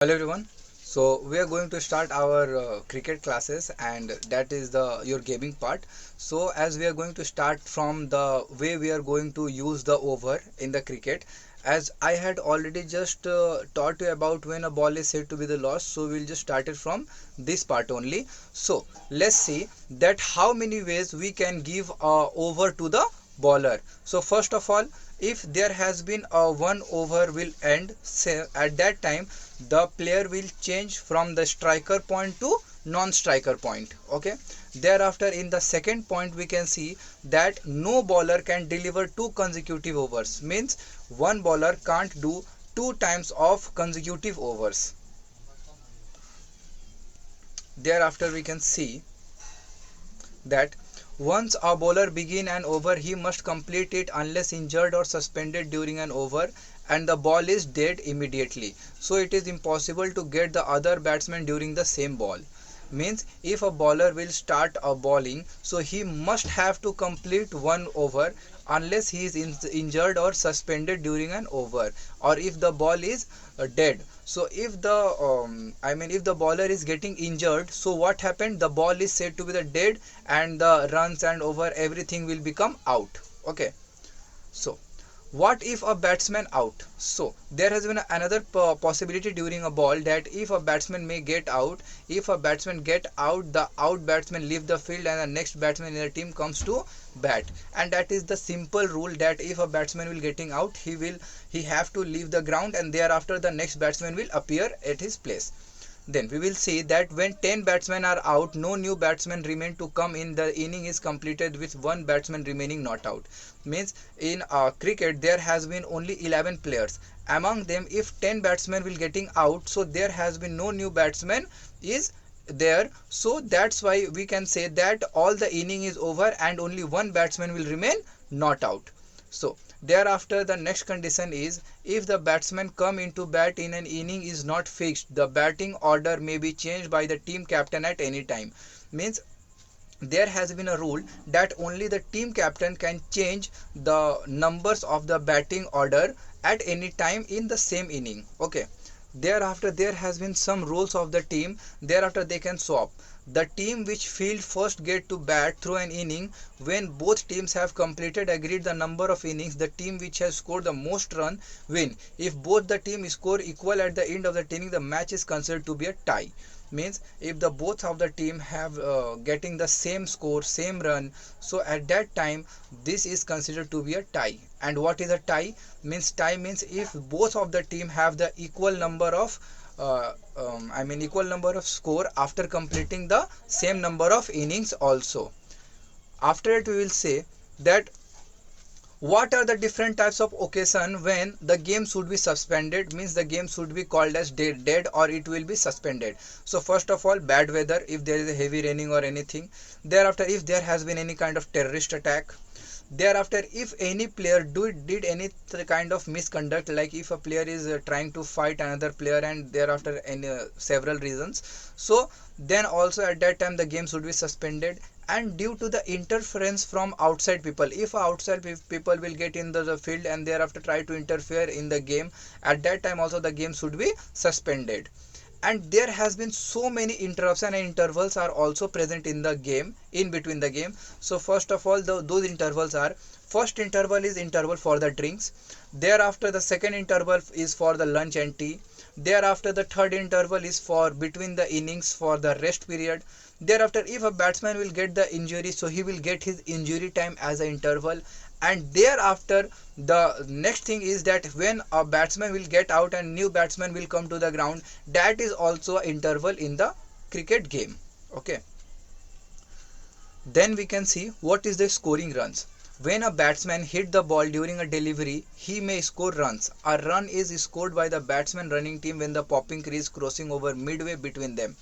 Hello everyone. So we are going to start our cricket classes, and that is the your gaming part. So as we are going to start from the way we are going to use the over in the cricket, as I had already just taught you about when a ball is said to be the loss. So we'll just start it from this part only. So let's see that how many ways we can give over to the bowler. So first of all, if there has been a one over will end, say at that time the player will change from the striker point to non-striker point. Okay, thereafter in the second point we can see that no bowler can deliver two consecutive overs, means one bowler can't do two times of consecutive overs. Thereafter we can see that once a bowler begin an over, he must complete it unless injured or suspended during an over and the ball is dead immediately. So it is impossible to get the other batsman during the same ball. Means if a bowler will start a bowling, so he must have to complete one over unless he is injured or suspended during an over, or if the ball is dead. So if the if the bowler is getting injured, so what happened, the ball is said to be the dead and the runs and over everything will become out. Okay, so what if a batsman out? So there has been another possibility during a ball, that if a batsman may get out, if a batsman get out, the out batsman leave the field and the next batsman in the team comes to bat. And that is the simple rule, that if a batsman will getting out, he have to leave the ground and thereafter the next batsman will appear at his place. Then we will see that when 10 batsmen are out, no new batsmen remain to come in. The inning is completed with one batsman remaining not out. Means in cricket there has been only 11 players. Among them, if 10 batsmen will getting out, so there has been no new batsman is there. So that's why we can say that all the inning is over and only one batsman will remain not out. So thereafter the next condition is, if the batsman come into bat in an inning is not fixed, the batting order may be changed by the team captain at any time. Means there has been a rule that only the team captain can change the numbers of the batting order at any time in the same inning. Okay, thereafter there has been some rules of the team, thereafter they can swap. The team which field first get to bat through an inning, when both teams have completed agreed the number of innings, the team which has scored the most run win. If both the team score equal at the end of the inning, the match is considered to be a tie. Means if the both of the team have getting the same score, same run, so at that time this is considered to be a tie. And what is a tie? Means tie means if both of the team have the equal number of equal number of score after completing the same number of innings also. After it we will say that what are the different types of occasion when the game should be suspended, means the game should be called as dead or it will be suspended. So first of all, bad weather, if there is a heavy raining or anything. Thereafter, if there has been any kind of terrorist attack. Thereafter, if any player did any kind of misconduct, like if a player is trying to fight another player and thereafter any several reasons, so then also at that time the game should be suspended. And due to the interference from outside people, if outside people will get in the field and thereafter try to interfere in the game, at that time also the game should be suspended. And there has been so many interruption and intervals are also present in the game, in between the game. So first of all, those intervals are, first interval is interval for the drinks, thereafter the second interval is for the lunch and tea, thereafter the third interval is for between the innings for the rest period. Thereafter, if a batsman will get the injury, so he will get his injury time as an interval. And thereafter the next thing is that when a batsman will get out and new batsman will come to the ground, that is also an interval in the cricket game. Okay, then we can see what is the scoring runs. When a batsman hit the ball during a delivery, he may score runs. A run is scored by the batsman running team when the popping crease crossing over midway between them.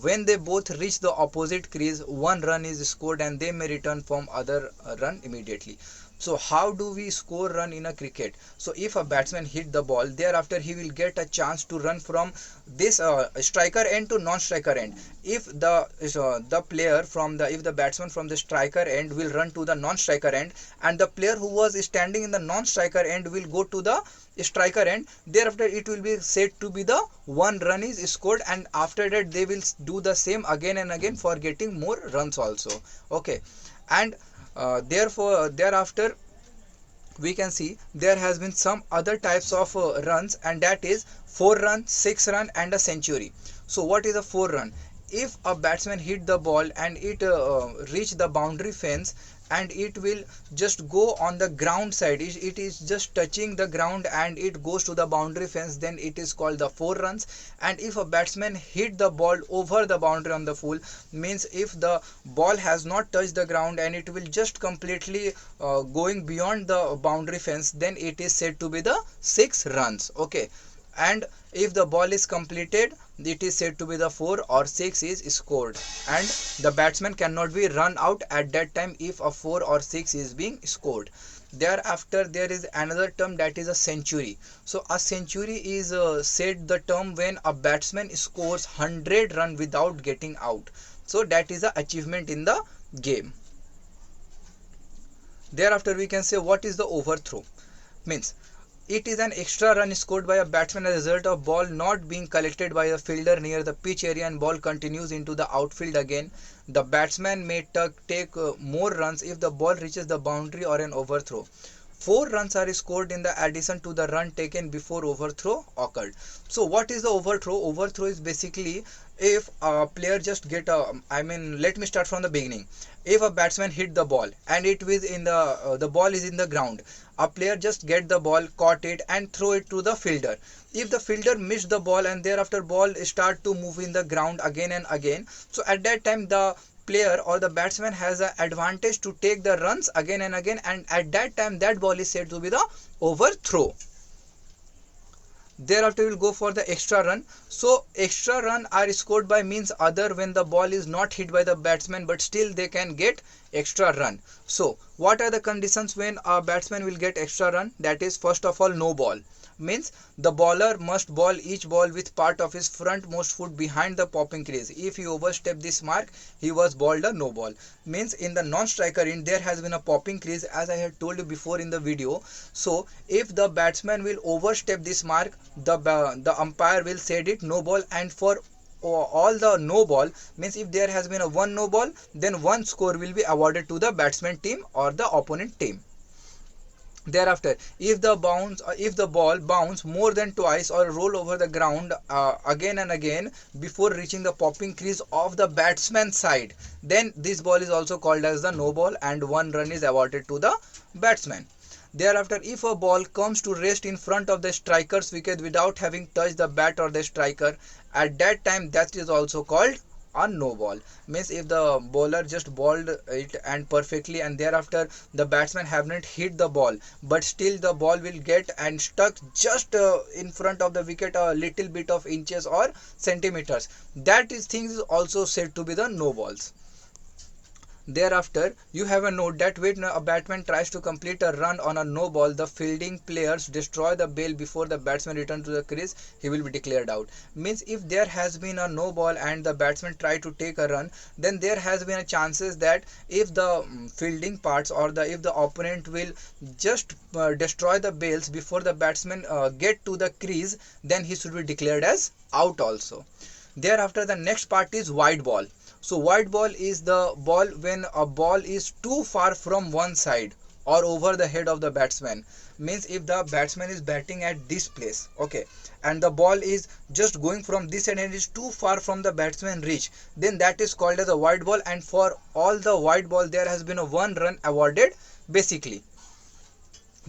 When they both reach the opposite crease, one run is scored and they may return from other run immediately. So how do we score run in a cricket? So if a batsman hit the ball, thereafter he will get a chance to run from this striker end to non-striker end. If the player from the if the batsman from the striker end will run to the non-striker end, and the player who was standing in the non-striker end will go to the striker end, thereafter it will be said to be the one run is scored, and after that they will do the same again and again for getting more runs also. Okay, and therefore thereafter we can see there has been some other types of runs, and that is 4 run, 6 run and a century. So what is a 4 run? If a batsman hit the ball and it reach the boundary fence, and it will just go on the ground side, it is just touching the ground and it goes to the boundary fence, then it is called the 4 runs. And if a batsman hit the ball over the boundary on the full, means if the ball has not touched the ground and it will just completely going beyond the boundary fence, then it is said to be the 6 runs. Okay, and if the ball is completed, it is said to be the 4 or 6 is scored, and the batsman cannot be run out at that time if a 4 or 6 is being scored. Thereafter there is another term, that is a century. So a century is said the term when a batsman scores 100 run without getting out. So that is the achievement in the game. Thereafter we can say what is the overthrow. Means it is an extra run scored by a batsman as a result of ball not being collected by a fielder near the pitch area and ball continues into the outfield again. The batsman may take more runs if the ball reaches the boundary or an overthrow. 4 runs are scored in the addition to the run taken before overthrow occurred. So what is the overthrow? Overthrow is basically if a player just get a, let me start from the beginning. If a batsman hit the ball and it is in the ball is in the ground, a player just get the ball, caught it and throw it to the fielder. If the fielder missed the ball and thereafter ball start to move in the ground again and again, so at that time the player or the batsman has an advantage to take the runs again and again, and at that time that ball is said to be the overthrow. Thereafter we will go for the extra run. So extra run are scored by means other when the ball is not hit by the batsman, but still they can get extra run. So what are the conditions when a batsman will get extra run? That is, first of all, no ball. Means the bowler must ball each ball with part of his frontmost foot behind the popping crease. If he overstep this mark, he was bowled a no ball. Means in the non-striker end there has been a popping crease, as I had told you before in the video. So if the batsman will overstep this mark, the umpire will say it no ball, and for all the no ball, means if there has been a one no ball, then one score will be awarded to the batsman team or the opponent team. Thereafter, if the ball bounce more than twice or roll over the ground again and again before reaching the popping crease of the batsman side, then this ball is also called as the no ball and 1 run is awarded to the batsman. Thereafter, if a ball comes to rest in front of the striker's wicket without having touched the bat or the striker, at that time that is also called a no ball. Means if the bowler just bowled it and perfectly, and thereafter the batsman have not hit the ball, but still the ball will get and stuck just in front of the wicket a little bit of inches or centimeters, that is things is also said to be the no balls. Thereafter, you have a note that when a batsman tries to complete a run on a no ball, the fielding players destroy the bail before the batsman returns to the crease, he will be declared out. Means if there has been a no ball and the batsman try to take a run, then there has been a chances that if the fielding parts or if the opponent will just destroy the bails before the batsman get to the crease, then he should be declared as out also. Thereafter, the next part is wide ball. So wide ball is the ball when a ball is too far from one side or over the head of the batsman. Means if the batsman is batting at this place, okay, and the ball is just going from this side and is too far from the batsman reach, then that is called as a wide ball, and for all the wide ball there has been a 1 run awarded basically.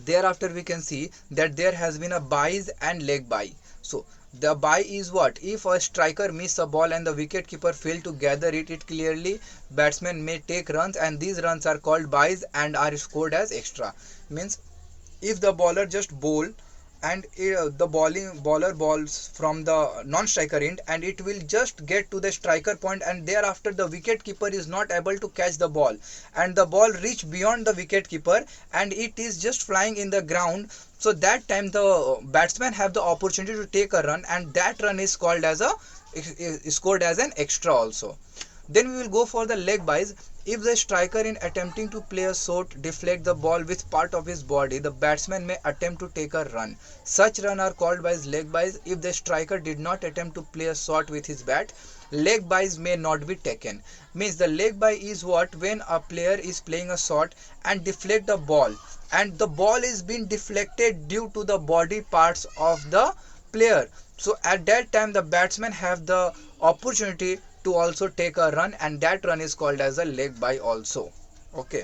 Thereafter we can see that there has been a byes and leg bye. So the bye is what? If a striker miss a ball and the wicketkeeper fail to gather it clearly, batsman may take runs, and these runs are called byes and are scored as extra. Means if the bowler just bowl and the bowler balls from the non-striker end, and it will just get to the striker point, and thereafter the wicket keeper is not able to catch the ball, and the ball reach beyond the wicket keeper and it is just flying in the ground. So that time the batsman have the opportunity to take a run, and that run is called as a is scored as an extra also. Then we will go for the leg byes. If the striker in attempting to play a shot deflect the ball with part of his body, the batsman may attempt to take a run. Such run are called by leg byes. If the striker did not attempt to play a shot with his bat, leg byes may not be taken. Means the leg bye is what, when a player is playing a shot and deflect the ball, and the ball is being deflected due to the body parts of the player. So at that time the batsman have the opportunity to also take a run, and that run is called as a leg bye also. Okay.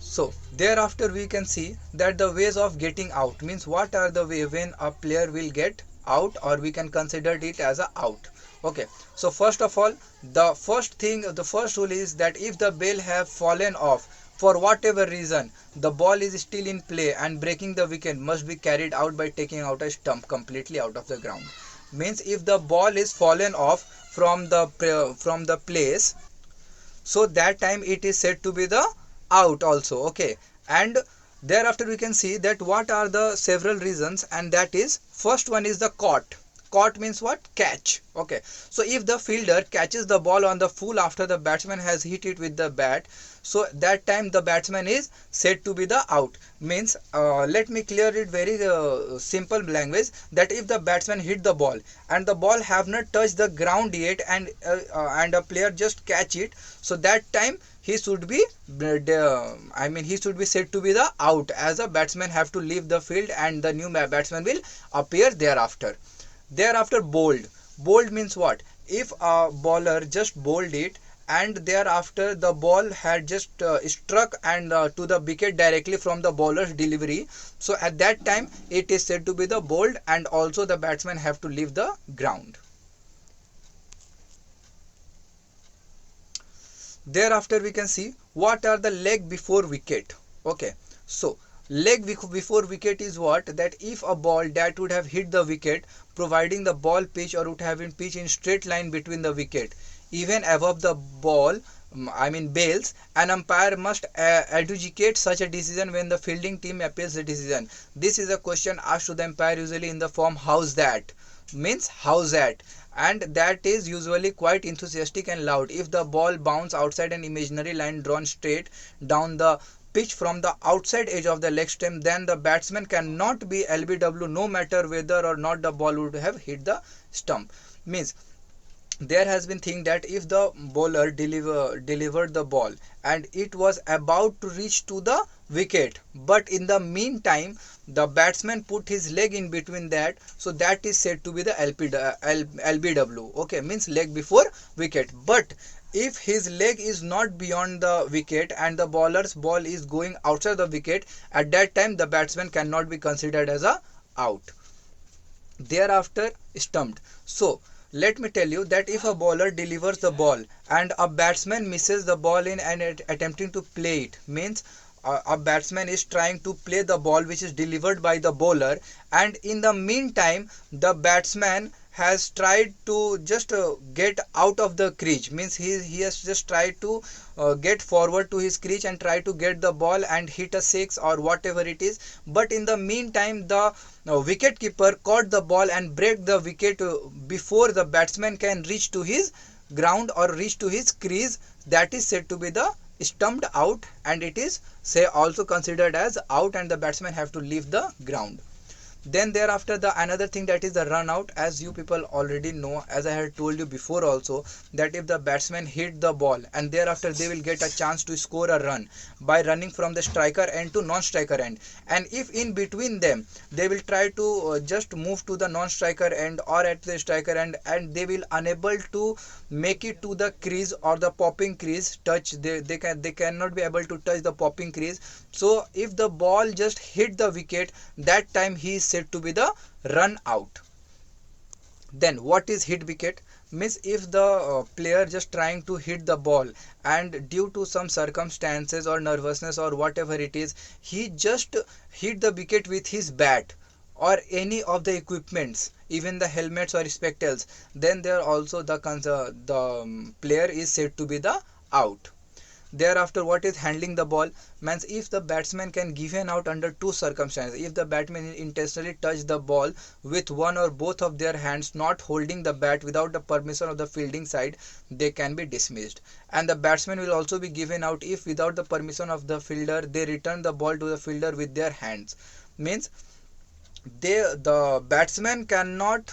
So thereafter we can see that the ways of getting out, means what are the way when a player will get out, or we can consider it as a out. Okay, so first of all, the first rule is that if the bail have fallen off for whatever reason, the ball is still in play, and breaking the wicket must be carried out by taking out a stump completely out of the ground. Means if the ball is fallen off from the place, so that time it is said to be the out also. Okay, and thereafter we can see that what are the several reasons, and that is, first one is the caught means what, catch. Okay, so if the fielder catches the ball on the full after the batsman has hit it with the bat, so that time the batsman is said to be the out. Means let me clear it very simple language, that if the batsman hit the ball and the ball have not touched the ground yet, and a player just catch it, so that time he should be he should be said to be the out, as a batsman have to leave the field and the new batsman will appear thereafter. Thereafter bowled means what, if a bowler just bowled it and thereafter the ball had just struck and to the wicket directly from the bowler's delivery, so at that time it is said to be the bowled, and also the batsman have to leave the ground. Thereafter we can see what are the leg before wicket. Okay, so leg before wicket is what, that if a ball that would have hit the wicket, providing the ball pitch or would have been pitched in straight line between the wicket, even above the ball, bails, an umpire must adjudicate such a decision when the fielding team appeals the decision. This is a question asked to the umpire, usually in the form how's that, means how's that, and that is usually quite enthusiastic and loud. If the ball bounce outside an imaginary line drawn straight down the pitch from the outside edge of the leg stump, then the batsman cannot be LBW, no matter whether or not the ball would have hit the stump. Means there has been thing that if the bowler delivered the ball and it was about to reach to the wicket, but in the meantime the batsman put his leg in between that, so that is said to be the LBW. Okay, means leg before wicket. But if his leg is not beyond the wicket and the bowler's ball is going outside the wicket, at that time the batsman cannot be considered as a out. Thereafter stumped. So let me tell you that if a bowler delivers the ball and a batsman misses the ball in and attempting to play it, means a batsman is trying to play the ball which is delivered by the bowler, and in the meantime the batsman has tried to just get out of the crease, means he has just tried to get forward to his crease and try to get the ball and hit a six or whatever it is, but in the meantime the wicket keeper caught the ball and break the wicket before the batsman can reach to his ground or reach to his crease, that is said to be the stumped out, and it is say also considered as out, and the batsman have to leave the ground. Then thereafter the another thing, that is the run out. As you people already know, as I had told you before also, that if the batsman hit the ball and thereafter they will get a chance to score a run by running from the striker end to non-striker end, and if in between them they will try to just move to the non-striker end or at the striker end, and they will unable to make it to the crease or the popping crease touch, they cannot be able to touch the popping crease. So if the ball just hit the wicket, that time he is said to be the run out. Then what is hit wicket? Means if the player just trying to hit the ball, and due to some circumstances or nervousness or whatever it is, he just hit the wicket with his bat or any of the equipments, even the helmets or spectacles, then there also the player is said to be the out. Thereafter, what is handling the ball? Means if the batsman can give an out under two circumstances: if the batsman intentionally touch the ball with one or both of their hands, not holding the bat without the permission of the fielding side, they can be dismissed. And the batsman will also be given out if without the permission of the fielder they return the ball to the fielder with their hands. Means the batsman cannot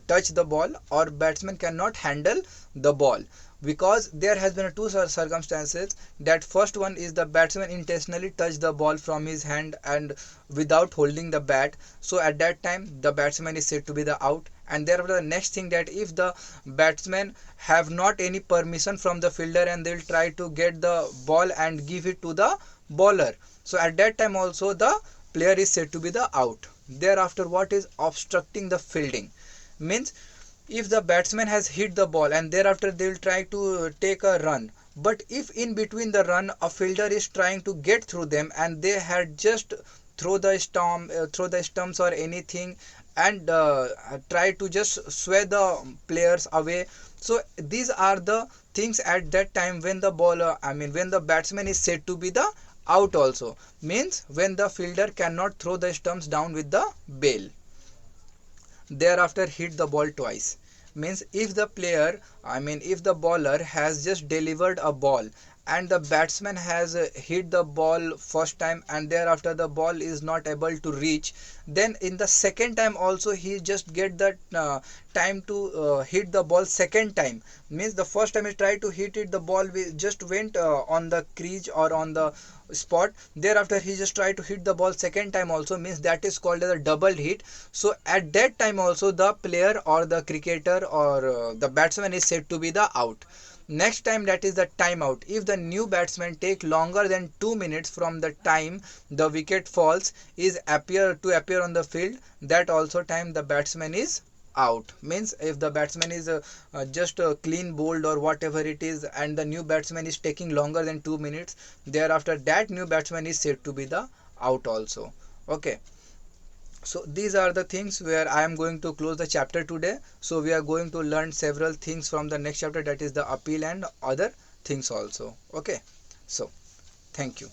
touch the ball, or batsman cannot handle the ball, because there has been two circumstances. That first one is the batsman intentionally touched the ball from his hand and without holding the bat, so at that time the batsman is said to be the out. And thereafter, the next thing, that if the batsman have not any permission from the fielder and they'll try to get the ball and give it to the bowler, so at that time also the player is said to be the out. Thereafter, what is obstructing the fielding? Means if the batsman has hit the ball and thereafter they will try to take a run, but if in between the run a fielder is trying to get through them and they had just throw the stumps or anything, and try to just sway the players away, so these are the things at that time when the bowler, when the batsman is said to be the out also. Means when the fielder cannot throw the stumps down with the bail. Thereafter, hit the ball twice. Means if the player, if the bowler has just delivered a ball and the batsman has hit the ball first time and thereafter the ball is not able to reach, then in the second time also he just get that time to hit the ball second time. Means the first time he tried to hit it, the ball just went on the crease or on the spot. Thereafter he just tried to hit the ball second time also, means that is called as a double hit. So at that time also the player or the cricketer or the batsman is said to be the out. Next time, that is the timeout. If the new batsman take longer than 2 minutes from the time the wicket falls is appear on the field, that also time the batsman is out. Means if the batsman is just clean bowled or whatever it is, and the new batsman is taking longer than 2 minutes, thereafter that new batsman is said to be the out also. Okay. So these are the things where I am going to close the chapter today. So we are going to learn several things from the next chapter, that is the appeal and other things also. Okay. So thank you.